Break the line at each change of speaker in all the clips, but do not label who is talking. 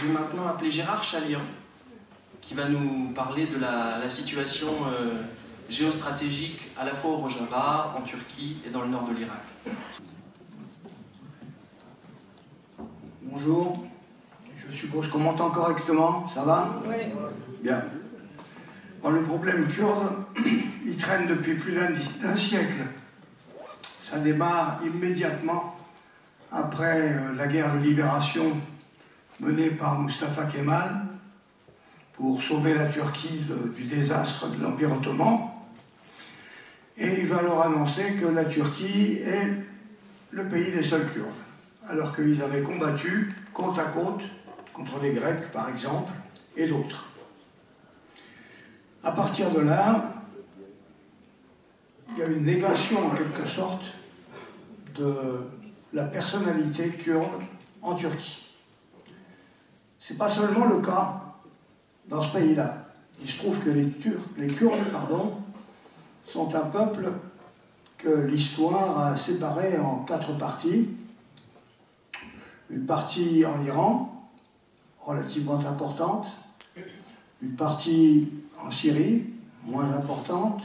Je vais maintenant appeler Gérard Chalian, qui va nous parler de la situation géostratégique à la fois au Rojava, en Turquie et dans le nord de l'Irak.
Bonjour, je suppose qu'on m'entend correctement, ça va?
Oui.
Bien. Bon, le problème kurde, il traîne depuis plus d'un siècle. Ça démarre immédiatement après la guerre de libération menée par Mustafa Kemal pour sauver la Turquie du désastre de l'Empire ottoman. Et il va leur annoncer que la Turquie est le pays des seuls Kurdes, alors qu'ils avaient combattu côte à côte contre les Grecs, par exemple, et d'autres. À partir de là, il y a une négation, en quelque sorte, de la personnalité kurde en Turquie. Ce n'est pas seulement le cas dans ce pays-là. Il se trouve que les Kurdes, sont un peuple que l'histoire a séparé en 4 parties. Une partie en Iran, relativement importante, une partie en Syrie, moins importante,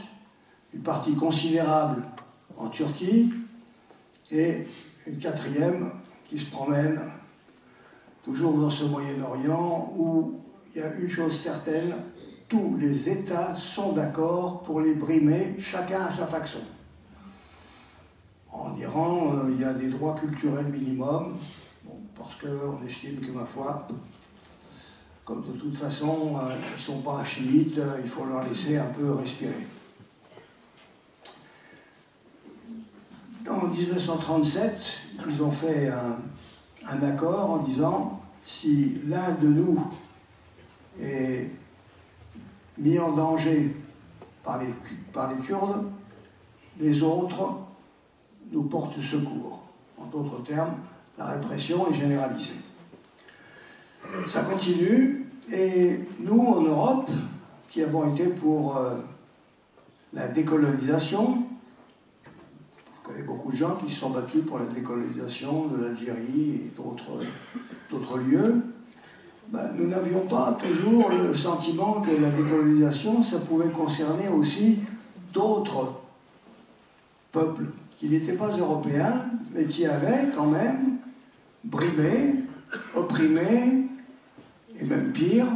une partie considérable en Turquie, et une 4e qui se promène toujours dans ce Moyen-Orient où il y a une chose certaine, tous les États sont d'accord pour les brimer, chacun à sa façon. En Iran, il y a des droits culturels minimums, parce qu'on estime que, ma foi, comme de toute façon, ils ne sont pas chiites, il faut leur laisser un peu respirer. En 1937, ils ont fait un accord en disant si l'un de nous est mis en danger par les Kurdes, les autres nous portent secours. En d'autres termes, la répression est généralisée. Ça continue, et nous, en Europe, qui avons été pour la décolonisation, je connais beaucoup de gens qui se sont battus pour la décolonisation de l'Algérie et d'autres lieux, nous n'avions pas toujours le sentiment que la décolonisation, ça pouvait concerner aussi d'autres peuples qui n'étaient pas européens, mais qui avaient quand même brimé, opprimé, et même pire,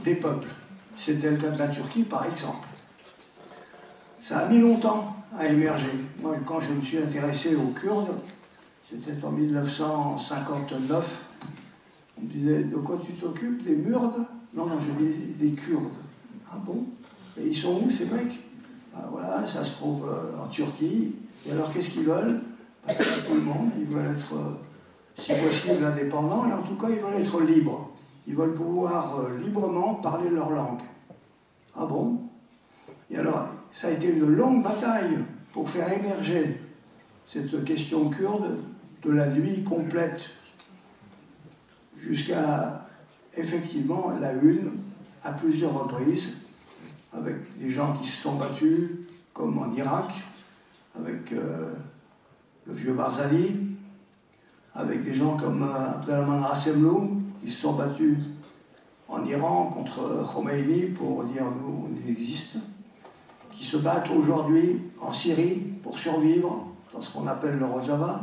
des peuples. C'était le cas de la Turquie, par exemple. Ça a mis longtemps à émerger. Moi, quand je me suis intéressé aux Kurdes, c'était en 1959, on me disait, de quoi tu t'occupes? Des Murdes? Non, je dis des Kurdes. Ah bon? Et ils sont où, ces mecs? Voilà, ça se trouve en Turquie. Et alors, qu'est-ce qu'ils veulent? Tout le monde, ils veulent être, si possible, indépendants, et en tout cas, ils veulent être libres. Ils veulent pouvoir librement parler leur langue. Ah bon? Et alors, ça a été une longue bataille pour faire émerger cette question kurde de la nuit complète jusqu'à, effectivement, la une, à plusieurs reprises, avec des gens qui se sont battus, comme en Irak, avec le vieux Barzali, avec des gens comme Abdelrahman Rassemlou, qui se sont battus en Iran contre Khomeini pour dire nous, on existe, qui se battent aujourd'hui en Syrie pour survivre dans ce qu'on appelle le Rojava,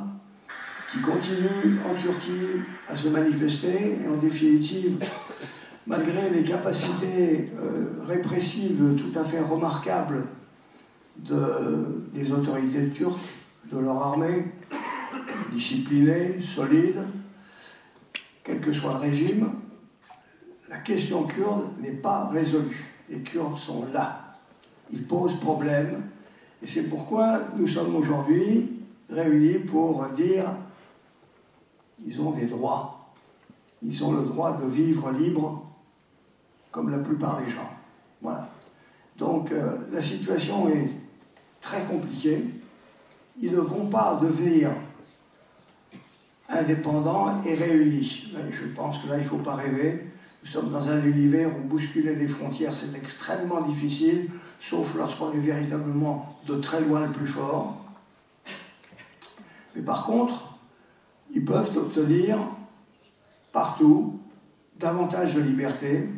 qui continuent en Turquie à se manifester, et en définitive, malgré les capacités répressives tout à fait remarquables des autorités turques, de leur armée, disciplinée, solide, quel que soit le régime, la question kurde n'est pas résolue. Les Kurdes sont là. Ils posent problème, et c'est pourquoi nous sommes aujourd'hui réunis pour dire ils ont des droits. Ils ont le droit de vivre libre comme la plupart des gens. Voilà. Donc la situation est très compliquée. Ils ne vont pas devenir indépendants et réunis. Je pense que là, il ne faut pas rêver. Nous sommes dans un univers où bousculer les frontières, c'est extrêmement difficile, sauf lorsqu'on est véritablement de très loin le plus fort. Mais par contre, ils peuvent obtenir partout, davantage de liberté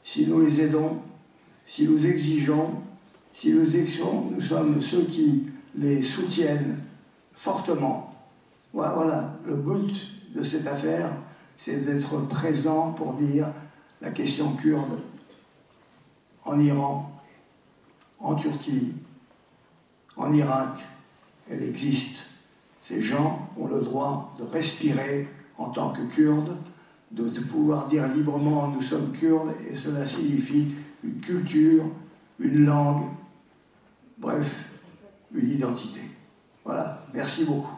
si nous les aidons, si nous exigeons, si nous sommes ceux qui les soutiennent fortement. Voilà, le but de cette affaire, c'est d'être présent pour dire la question kurde en Iran, en Turquie, en Irak, elle existe. Ces gens ont le droit de respirer en tant que Kurdes, de pouvoir dire librement nous sommes Kurdes, et cela signifie une culture, une langue, bref, une identité. Voilà, merci beaucoup.